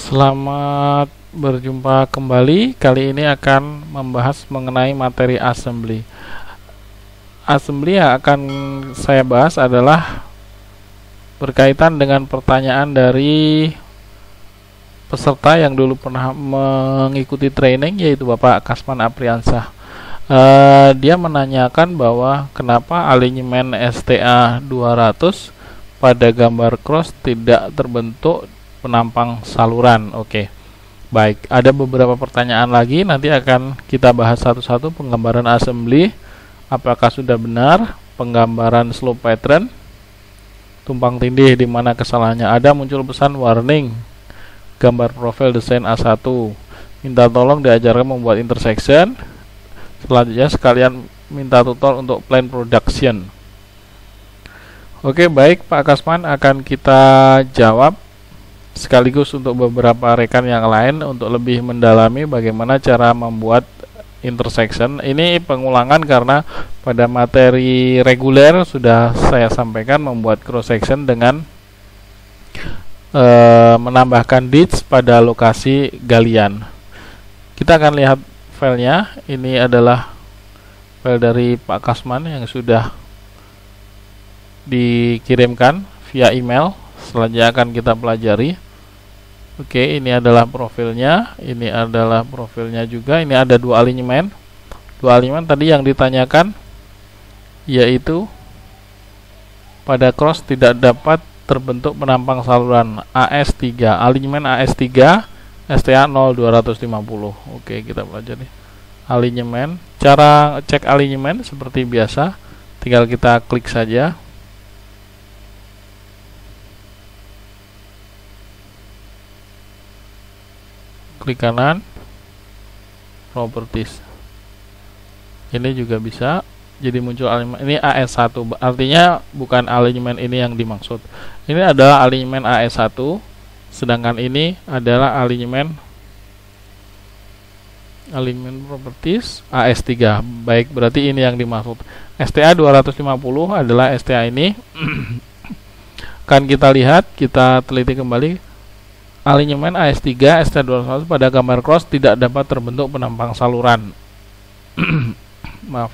Selamat berjumpa kembali. Kali ini akan membahas mengenai materi assembly. Assembly yang akan saya bahas adalah berkaitan dengan pertanyaan dari peserta yang dulu pernah mengikuti training, yaitu Bapak Kasman Apriansah. Dia menanyakan bahwa kenapa alignment STA 200 pada gambar cross tidak terbentuk penampang saluran. Oke. Baik, ada beberapa pertanyaan lagi, nanti akan kita bahas satu-satu. Penggambaran assembly, apakah sudah benar? Penggambaran slope pattern, tumpang tindih di mana kesalahannya ada, muncul pesan warning. Gambar profil desain A1, minta tolong diajarkan membuat intersection. Selanjutnya sekalian minta tutor untuk plan production. Oke, baik Pak Kasman, akan kita jawab sekaligus untuk beberapa rekan yang lain untuk lebih mendalami bagaimana cara membuat intersection. Ini pengulangan karena pada materi reguler sudah saya sampaikan membuat cross section dengan menambahkan ditch pada lokasi galian. Kita akan lihat filenya. Ini adalah file dari Pak Kasman yang sudah dikirimkan via email. Selanjutnya akan kita pelajari. Oke, ini adalah profilnya, ini adalah profilnya juga. Ini ada dua alignment. Dua alignment tadi yang ditanyakan, yaitu pada cross tidak dapat terbentuk penampang saluran AS3, alignment AS3 STA 0250. Oke, kita pelajari alignment. Cara cek alignment seperti biasa, tinggal kita klik saja. Klik kanan, properties. Ini juga bisa, jadi muncul alignment. Ini AS1, artinya bukan alignment ini yang dimaksud. Ini adalah alignment AS1, sedangkan ini adalah alignment properties AS3. Baik, berarti ini yang dimaksud. STA 250 adalah STA ini. Kan kita lihat, kita teliti kembali. Alignment AS3 STA 200 pada gambar cross tidak dapat terbentuk penampang saluran. Maaf.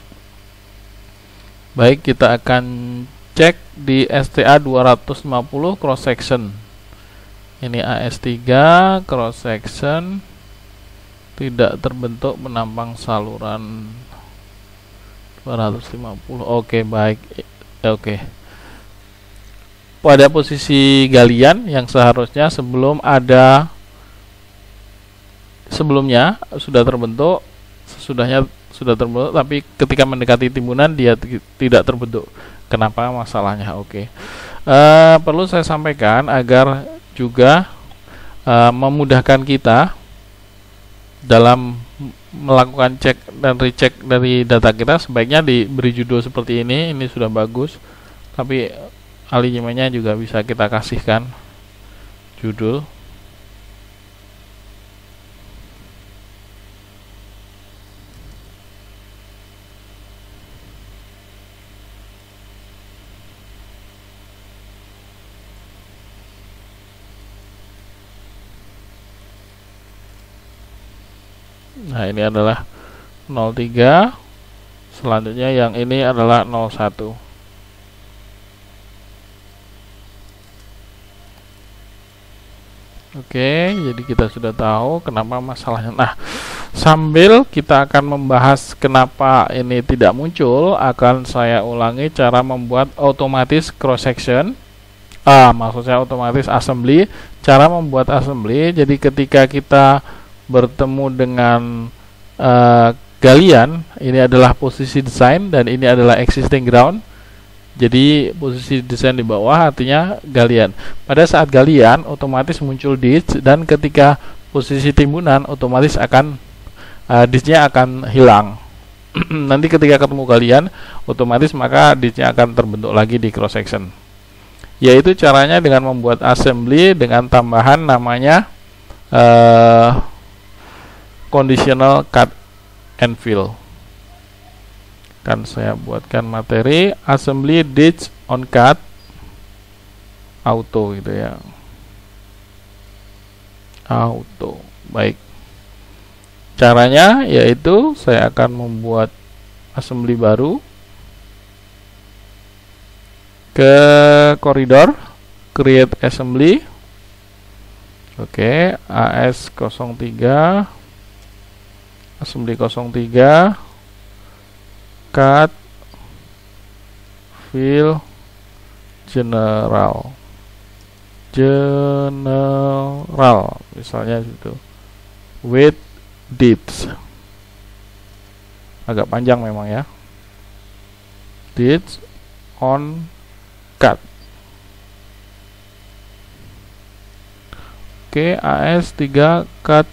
Baik, kita akan cek di STA 250 cross section. Ini AS3 cross section tidak terbentuk penampang saluran 250. Oke, baik. Oke. Pada posisi galian yang seharusnya sebelumnya sudah terbentuk, sesudahnya sudah terbentuk, tapi ketika mendekati timbunan dia tidak terbentuk. Kenapa masalahnya? Oke. Perlu saya sampaikan agar juga memudahkan kita dalam melakukan cek dan recheck dari data kita, sebaiknya diberi judul seperti ini. Ini sudah bagus, tapi alignmentnya juga bisa kita kasihkan judul. Nah, ini adalah 03. Selanjutnya yang ini adalah 01. Oke, jadi kita sudah tahu kenapa masalahnya. Nah, sambil kita akan membahas kenapa ini tidak muncul, akan saya ulangi cara membuat otomatis cross section. Maksudnya otomatis assembly. Cara membuat assembly. Jadi ketika kita bertemu dengan galian, ini adalah posisi desain dan ini adalah existing ground. Jadi posisi desain di bawah artinya galian. Pada saat galian otomatis muncul ditch, dan ketika posisi timbunan otomatis akan ditchnya akan hilang. Nanti ketika ketemu galian otomatis maka ditchnya akan terbentuk lagi di cross section. Yaitu caranya dengan membuat assembly dengan tambahan namanya conditional cut and fill. Kan saya buatkan materi assembly ditch on cut auto gitu ya. auto. Baik. Caranya yaitu saya akan membuat assembly baru ke koridor create assembly. Oke, AS03 assembly 03 cut fill general misalnya itu with dates, agak panjang memang ya, dates on cut. Oke, AS3 cut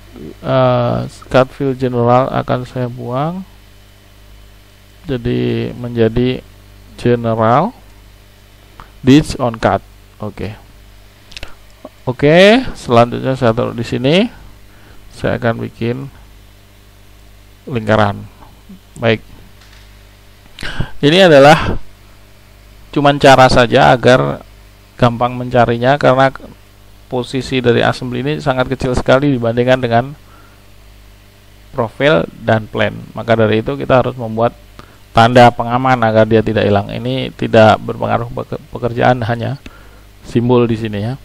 fill general akan saya buang jadi menjadi general dates on cut. Oke, selanjutnya saya taruh di sini. Saya akan bikin lingkaran. Baik. Ini adalah cuman cara saja agar gampang mencarinya, karena posisi dari assembly ini sangat kecil sekali dibandingkan dengan profil dan plan. Maka dari itu kita harus membuat tanda pengaman agar dia tidak hilang. Ini tidak berpengaruh pekerjaan, hanya simbol di sini ya.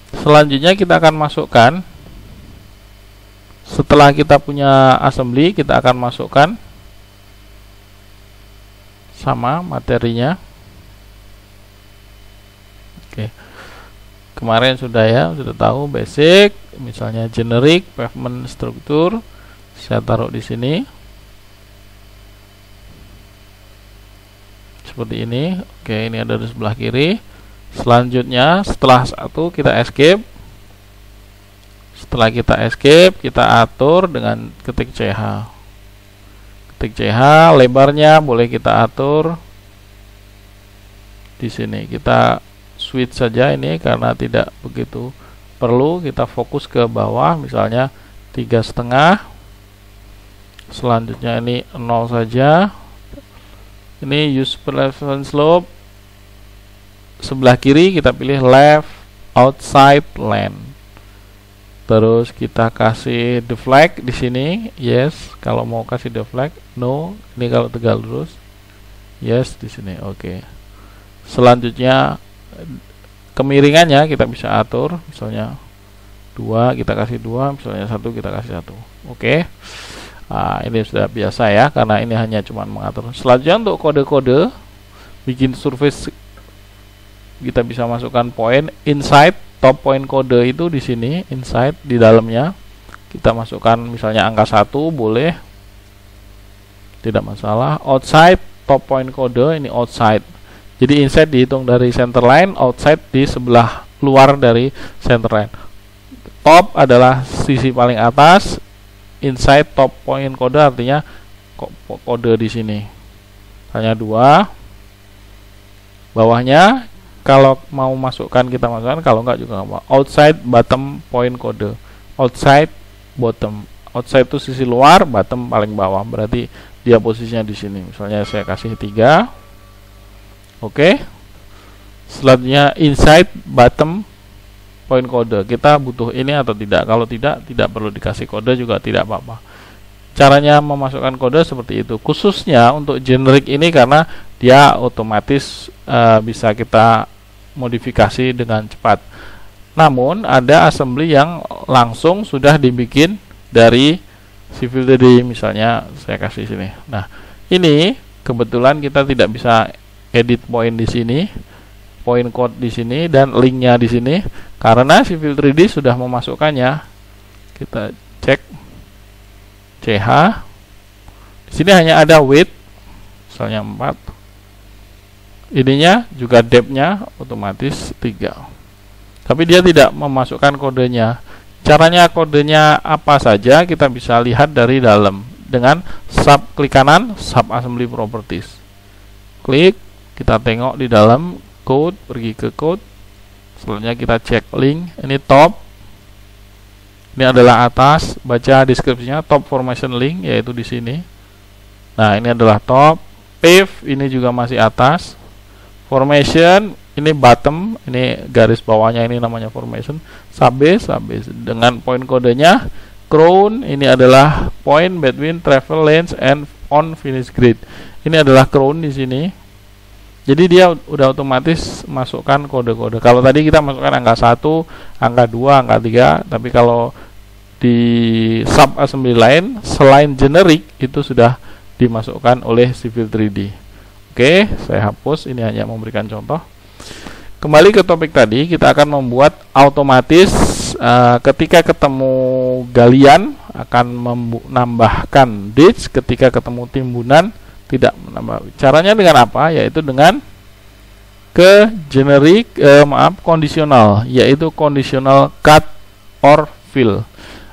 Selanjutnya kita akan masukkan, setelah kita punya assembly, kita akan masukkan sama materinya. Oke, kemarin sudah ya, sudah tahu basic, misalnya generic pavement struktur, saya taruh di sini seperti ini. Oke, ini ada di sebelah kiri. Selanjutnya setelah satu kita escape. Setelah kita escape, kita atur dengan ketik CH. Ketik CH, lebarnya boleh kita atur di sini. Kita switch saja ini karena tidak begitu perlu. Kita fokus ke bawah, misalnya 3,5. Selanjutnya ini 0 saja. Ini use preference slope. Sebelah kiri kita pilih left outside line. Terus kita kasih deflect di sini, yes. Kalau mau kasih deflect, no. Ini kalau tegal lurus, yes di sini. Oke. Selanjutnya kemiringannya kita bisa atur, misalnya 2 kita kasih 2, misalnya 1 kita kasih 1. Oke. Nah, ini sudah biasa ya, karena ini hanya cuma mengatur. Selanjutnya untuk kode-kode bikin surface, kita bisa masukkan point inside. Top point kode itu di sini, inside di dalamnya. Kita masukkan misalnya angka 1 boleh, tidak masalah. Outside top point kode ini outside. Jadi inside dihitung dari center line, outside di sebelah luar dari center line. Top adalah sisi paling atas, inside top point kode artinya kode di sini. Hanya 2. Bawahnya kalau mau masukkan kita masukkan, kalau enggak juga enggak apa. Outside bottom point kode. Outside bottom. Outside itu sisi luar, bottom paling bawah. Berarti dia posisinya di sini. Misalnya saya kasih 3. Oke. Selanjutnya inside bottom point kode. Kita butuh ini atau tidak. Kalau tidak perlu dikasih kode juga tidak apa-apa. Caranya memasukkan kode seperti itu. Khususnya untuk generic ini karena dia otomatis bisa kita modifikasi dengan cepat. Namun ada assembly yang langsung sudah dibikin dari civil 3D, misalnya saya kasih sini. Nah, ini kebetulan kita tidak bisa edit point di sini, point code di sini, dan linknya di sini karena civil 3D sudah memasukkannya. Kita cek CH. Di sini hanya ada width, misalnya 4. Ininya juga depth-nya otomatis 3. Tapi dia tidak memasukkan kodenya. Caranya kodenya apa saja kita bisa lihat dari dalam dengan klik kanan sub assembly properties. Klik, kita tengok di dalam code, pergi ke code. Selanjutnya kita cek link, ini top. Ini adalah atas, baca deskripsinya top formation link yaitu di sini. Nah, ini adalah top. Pave ini juga masih atas. Formation ini bottom, ini garis bawahnya ini namanya formation, subbase dengan poin kodenya crown. Ini adalah point between travel lanes and on finish grid. Ini adalah crown di sini. Jadi dia udah otomatis masukkan kode-kode. Kalau tadi kita masukkan angka 1, angka 2, angka 3, tapi kalau di sub assembly lain selain generic itu sudah dimasukkan oleh Civil 3D. Oke, saya hapus, ini hanya memberikan contoh. Kembali ke topik tadi, kita akan membuat otomatis ketika ketemu galian akan menambahkan ditch, ketika ketemu timbunan tidak menambah. Caranya dengan apa? Yaitu dengan ke generic kondisional, yaitu conditional cut or fill.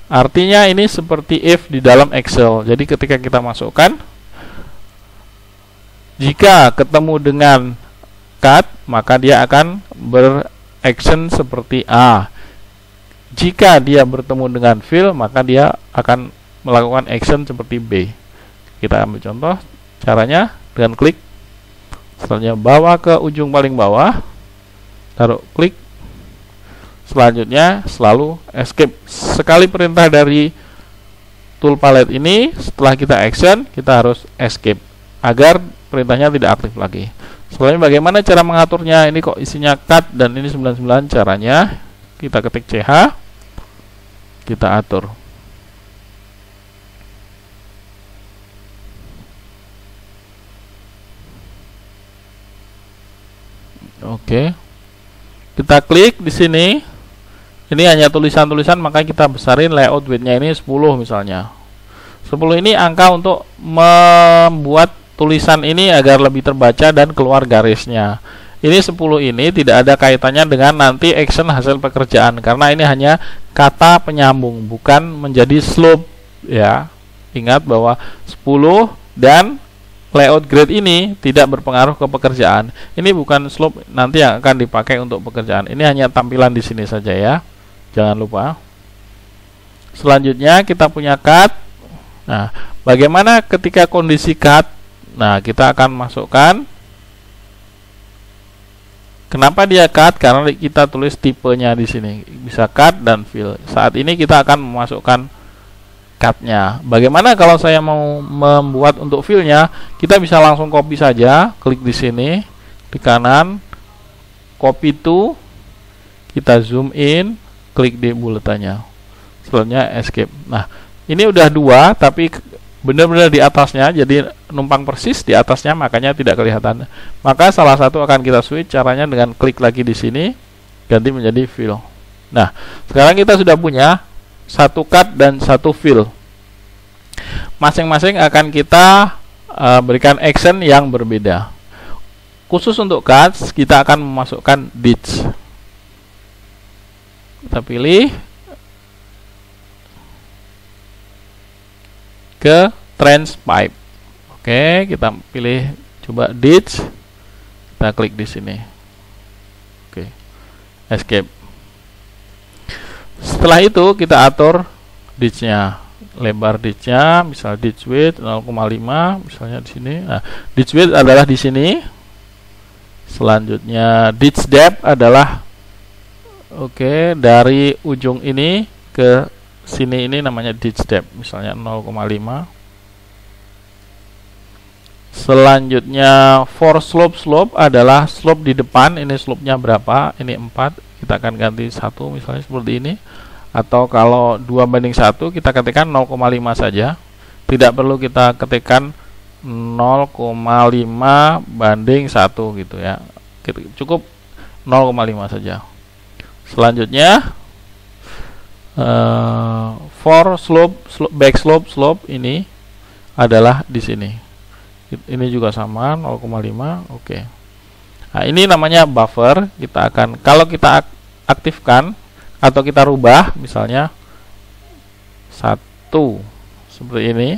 Artinya ini seperti if di dalam Excel. Jadi ketika kita masukkan, jika ketemu dengan cut, maka dia akan beraction seperti A. Jika dia bertemu dengan fill, maka dia akan melakukan action seperti B. Kita ambil contoh. Caranya dengan klik, selanjutnya bawa ke ujung paling bawah, taruh klik, selanjutnya selalu escape. Sekali perintah dari tool palette ini, setelah kita action, kita harus escape agar perintahnya tidak aktif lagi. Selanjutnya bagaimana cara mengaturnya? Ini kok isinya cut dan ini 99. Caranya kita ketik CH, kita atur. Oke, kita klik di sini. Ini hanya tulisan-tulisan, maka kita besarin layout width-nya ini 10 misalnya. 10 ini angka untuk membuat tulisan ini agar lebih terbaca dan keluar garisnya. Ini 10 ini tidak ada kaitannya dengan nanti action hasil pekerjaan, karena ini hanya kata penyambung, bukan menjadi slope ya. Ingat bahwa 10 dan layout grid ini tidak berpengaruh ke pekerjaan. Ini bukan slope nanti yang akan dipakai untuk pekerjaan. Ini hanya tampilan di sini saja ya. Jangan lupa. Selanjutnya kita punya cut. Nah, bagaimana ketika kondisi cut? Nah, kita akan masukkan. Kenapa dia cut? Karena kita tulis tipenya di sini. Bisa cut dan fill. Saat ini kita akan memasukkan cut-nya. Bagaimana kalau saya mau membuat untuk fill-nya? Kita bisa langsung copy saja, klik di sini di kanan, copy to, kita zoom in, klik di buletannya. Selanjutnya escape. Nah, ini udah 2 tapi benar-benar di atasnya, jadi numpang persis di atasnya, makanya tidak kelihatan. Maka salah satu akan kita switch, caranya dengan klik lagi di sini, ganti menjadi fill. Nah, sekarang kita sudah punya satu cut dan satu fill. Masing-masing akan kita berikan action yang berbeda. Khusus untuk cut, kita akan memasukkan ditch. Kita pilih ke transpipe. Oke, kita pilih coba ditch. Kita klik di sini. Oke. Escape. Setelah itu kita atur ditch-nya, lebar ditch-nya, misal ditch width 0,5 misalnya di sini. Nah, ditch width adalah di sini. Selanjutnya ditch depth adalah dari ujung ini ke sini, ini namanya ditch depth, misalnya 0,5. Selanjutnya for slope adalah slope di depan, ini slope-nya berapa? Ini 4. Kita akan ganti 1 misalnya seperti ini, atau kalau 2:1 kita ketikkan 0,5 saja, tidak perlu kita ketikkan 0,5:1 gitu ya, cukup 0,5 saja. Selanjutnya for back slope ini adalah di sini, ini juga sama 0,5. Oke. Nah, ini namanya buffer. Kita akan, kalau kita aktifkan atau kita rubah misalnya 1 seperti ini,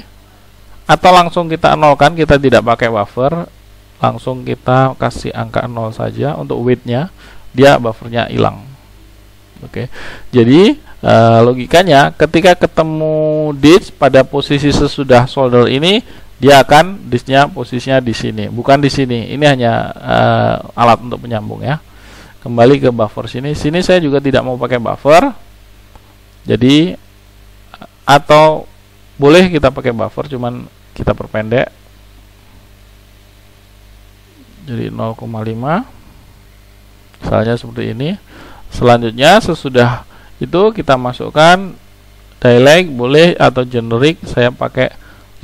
atau langsung kita nolkan, kita tidak pakai buffer, langsung kita kasih angka 0 saja untuk width-nya, dia buffernya hilang. Oke. Jadi logikanya ketika ketemu ditch pada posisi sesudah solder ini, dia akan ditch-nya posisinya di sini, bukan di sini. Ini hanya alat untuk penyambung ya. kembali ke buffer sini. Sini saya juga tidak mau pakai buffer. Jadi atau boleh kita pakai buffer, cuman kita perpendek. Jadi 0,5. Misalnya seperti ini. Selanjutnya sesudah itu kita masukkan dialect boleh atau generic. Saya pakai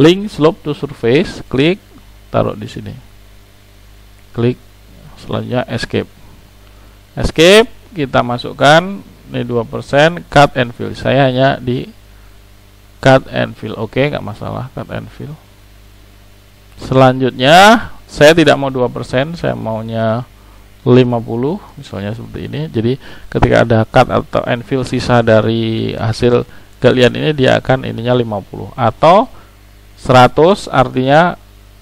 link slope to surface, klik, taruh di sini. Klik, selanjutnya escape. Escape, kita masukkan ini 2%, cut and fill. Saya hanya di cut and fill. Oke, nggak masalah, cut and fill. Selanjutnya saya tidak mau 2%, saya maunya 50, misalnya seperti ini. Jadi ketika ada cut atau and fill sisa dari hasil galian ini, dia akan ininya 50 atau 100, artinya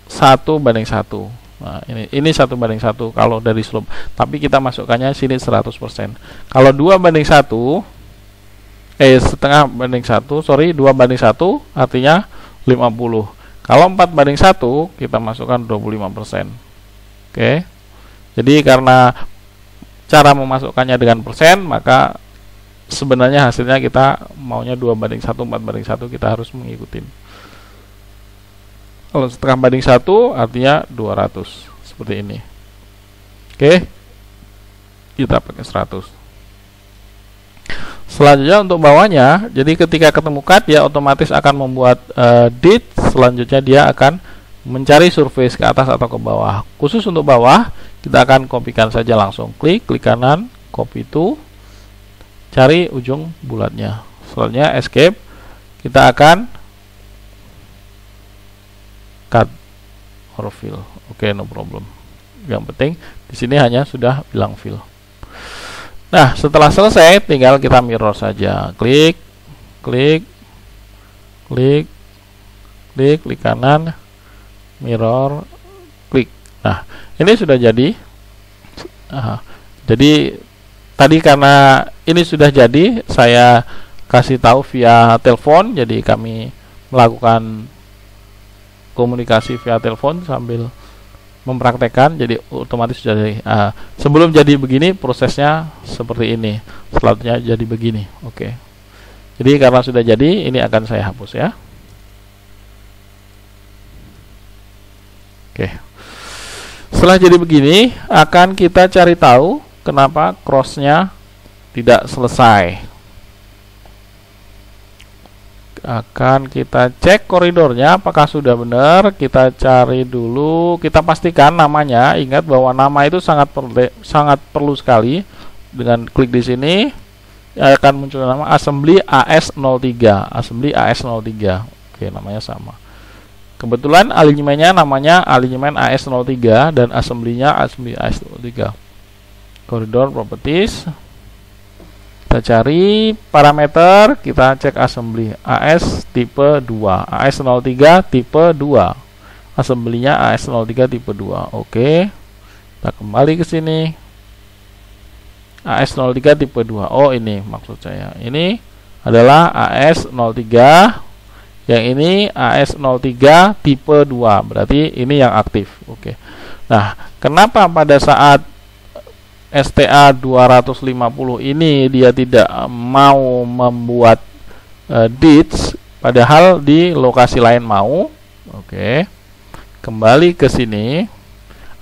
1:1. Nah, ini 1:1 kalau dari slope. Tapi kita masukkannya sini 100%. Kalau 2:1, setengah banding 1, sorry, 2:1 artinya 50. Kalau 4:1 kita masukkan 25%. Oke. Jadi karena cara memasukkannya dengan persen, maka sebenarnya hasilnya kita maunya 2:1, 4:1, kita harus mengikuti. Kalau setengah banding 1 artinya 200, seperti ini. Oke, kita pakai 100. Selanjutnya untuk bawahnya, jadi ketika ketemu cut, dia otomatis akan membuat did. Selanjutnya dia akan mencari surface ke atas atau ke bawah. Khusus untuk bawah, kita akan kopikan saja langsung. Klik kanan, copy to, cari ujung bulatnya. Selanjutnya escape, kita akan cut or fill. Oke, no problem. Yang penting di sini hanya sudah bilang fill. Nah, setelah selesai tinggal kita mirror saja. Klik, klik, klik, klik, klik kanan, mirror, klik. Nah, ini sudah jadi. Jadi tadi karena ini sudah jadi, saya kasih tahu via telepon. Jadi kami melakukan komunikasi via telepon sambil mempraktekkan. Jadi otomatis sudah jadi. Sebelum jadi begini prosesnya seperti ini. Selanjutnya jadi begini. Oke. Jadi karena sudah jadi, ini akan saya hapus ya. Oke. Setelah jadi begini, akan kita cari tahu kenapa crossnya tidak selesai. Akan kita cek koridornya apakah sudah benar. Kita cari dulu, kita pastikan namanya. Ingat bahwa nama itu sangat perlu sekali. Dengan klik di sini akan muncul nama assembly AS03. Assembly AS03. Oke, namanya sama. Kebetulan alignmentnya namanya alignment AS03 dan assembly-nya assembly AS03. Koridor properties. Kita cari parameter, kita cek assembly AS tipe 2, AS03 tipe 2. Assembly-nya AS03 tipe 2. Oke. Kita kembali ke sini. AS03 tipe 2. Oh, ini maksud saya. Ini adalah AS03. Yang ini AS03 tipe 2. Berarti ini yang aktif. Oke. Nah, kenapa pada saat STA 250 ini dia tidak mau membuat DITS, padahal di lokasi lain mau? Oke. Kembali ke sini,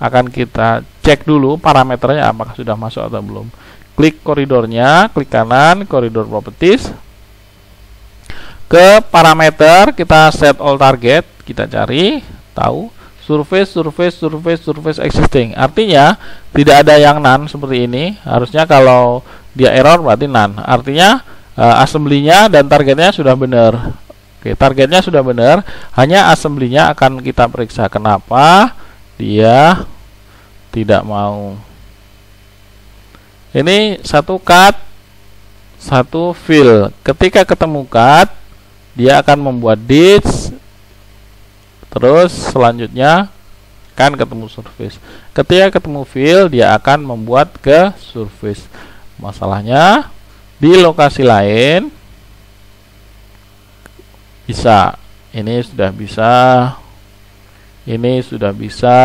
akan kita cek dulu parameternya apakah sudah masuk atau belum. Klik koridornya, klik kanan, koridor properties. Ke parameter, kita set all target, kita cari tahu surface existing. Artinya tidak ada yang none seperti ini. Harusnya kalau dia error berarti none. Artinya assembly-nya dan targetnya sudah benar. Oke, targetnya sudah benar, hanya assembly-nya akan kita periksa kenapa dia tidak mau. Ini satu cut, satu fill. Ketika ketemu cut, dia akan membuat DITS. Terus selanjutnya kan ketemu surface. Ketika ketemu fill, dia akan membuat ke surface. Masalahnya di lokasi lain bisa. Ini sudah bisa. Ini sudah bisa.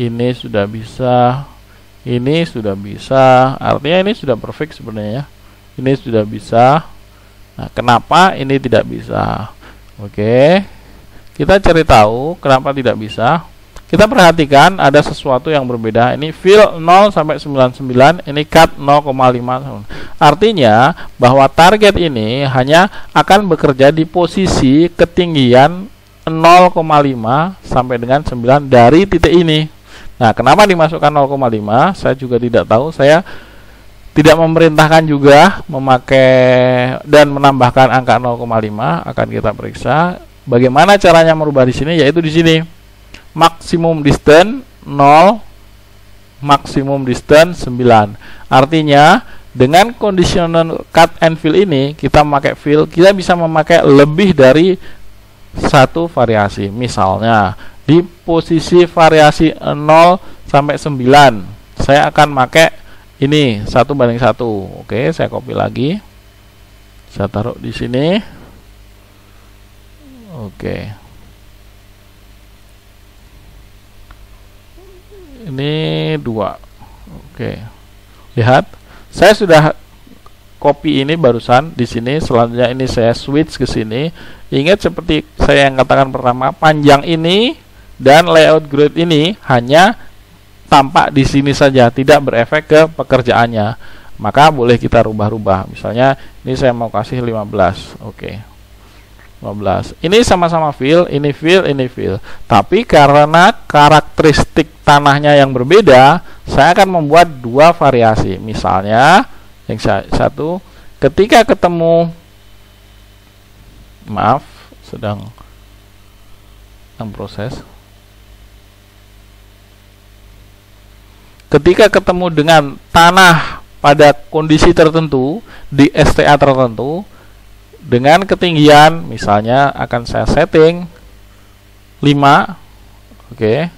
Ini sudah bisa. Ini sudah bisa, artinya ini sudah perfect sebenarnya. Ini sudah bisa. Nah, kenapa ini tidak bisa? Oke, kita cari tahu kenapa tidak bisa. Kita perhatikan ada sesuatu yang berbeda. Ini fill 0 sampai 99, ini cut 0,5. Artinya bahwa target ini hanya akan bekerja di posisi ketinggian 0,5 sampai dengan 9 dari titik ini. Nah, kenapa dimasukkan 0,5? Saya juga tidak tahu. Saya tidak memerintahkan juga memakai dan menambahkan angka 0,5. Akan kita periksa bagaimana caranya merubah di sini, yaitu di sini. Maksimum distance 0, maksimum distance 9. Artinya dengan conditional cut and fill ini, kita memakai fill, kita bisa memakai lebih dari satu variasi. Misalnya di posisi variasi 0 sampai 9, saya akan pakai ini 1:1. Oke, saya copy lagi, saya taruh di sini. Oke, ini 2. Oke, lihat, saya sudah copy ini barusan di sini. Selanjutnya ini saya switch ke sini. Ingat seperti saya yang katakan pertama, panjang ini dan layout grid ini hanya tampak di sini saja, tidak berefek ke pekerjaannya. Maka boleh kita rubah-rubah. Misalnya ini saya mau kasih 15. Oke, 15. Ini sama-sama fill, ini fill, ini fill. Tapi karena karakteristik tanahnya yang berbeda, saya akan membuat dua variasi. Misalnya yang satu, ketika ketemu, maaf, sedang proses. Ketika ketemu dengan tanah pada kondisi tertentu di STA tertentu dengan ketinggian, misalnya akan saya setting 5. Oke,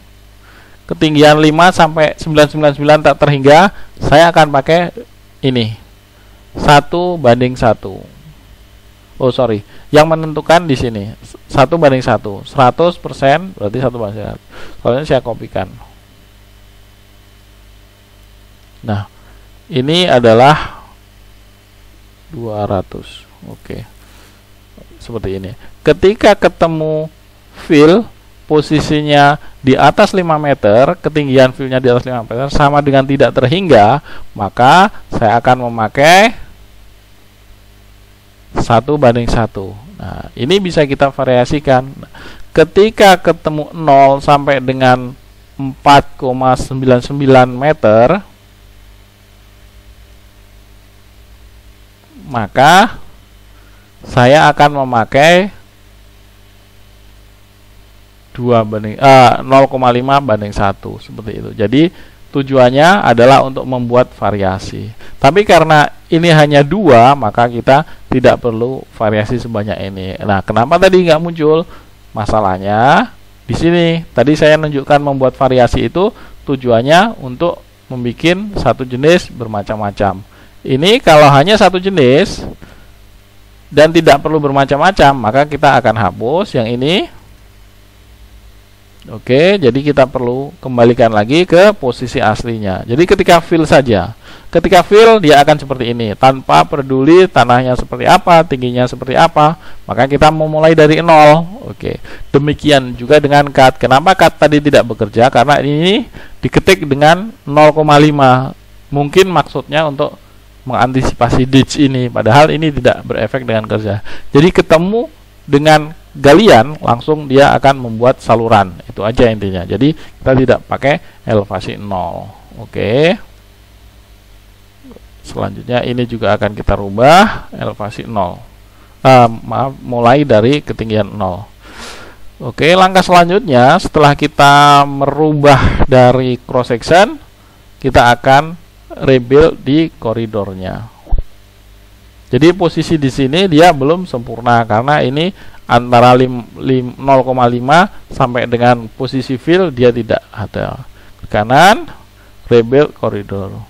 ketinggian 5 sampai 999 tak terhingga, saya akan pakai ini 1:1. Oh sorry, yang menentukan di sini 1:1, 100% berarti 1:1. Soalnya saya kopikan. Nah, ini adalah 200. Oke, seperti ini. Ketika ketemu fill, posisinya di atas 5 meter, ketinggian fillnya di atas 5 meter, sama dengan tidak terhingga, maka saya akan memakai 1:1. Nah, ini bisa kita variasikan. Ketika ketemu 0 sampai dengan 4,99 meter, maka saya akan memakai 0,5:1 seperti itu. Jadi tujuannya adalah untuk membuat variasi. Tapi karena ini hanya 2, maka kita tidak perlu variasi sebanyak ini. Nah, kenapa tadi nggak muncul? Masalahnya di sini. Tadi saya menunjukkan membuat variasi itu tujuannya untuk membuat satu jenis bermacam-macam. Ini kalau hanya satu jenis dan tidak perlu bermacam-macam, maka kita akan hapus yang ini. Oke, jadi kita perlu kembalikan lagi ke posisi aslinya. Jadi ketika fill saja, ketika fill dia akan seperti ini, tanpa peduli tanahnya seperti apa, tingginya seperti apa, maka kita memulai dari 0. Oke, demikian juga dengan cut. Kenapa cut tadi tidak bekerja? Karena ini diketik dengan 0,5. Mungkin maksudnya untuk mengantisipasi ditch ini, padahal ini tidak berefek dengan kerja. Jadi ketemu dengan galian, langsung dia akan membuat saluran. Itu aja intinya. Jadi kita tidak pakai elevasi 0. Oke, selanjutnya ini juga akan kita rubah elevasi 0. Maaf, mulai dari ketinggian 0. Oke, langkah selanjutnya setelah kita merubah dari cross section, kita akan rebuild di koridornya. Jadi posisi di sini dia belum sempurna karena ini antara 0,5 sampai dengan posisi fill dia tidak ada. Ke kanan, rebuild koridor.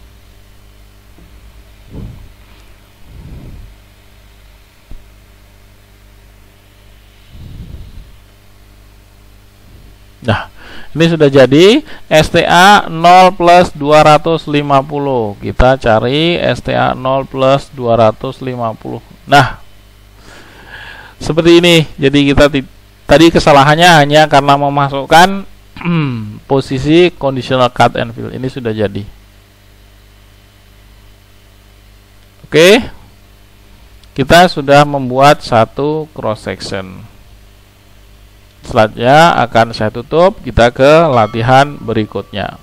Nah, Ini sudah jadi STA 0 plus 250. Kita cari STA 0 plus 250. Nah, seperti ini. Jadi kita tadi kesalahannya hanya karena memasukkan posisi conditional cut and fill. Ini sudah jadi. Oke, kita sudah membuat satu cross section. Selanjutnya akan saya tutup, kita ke latihan berikutnya.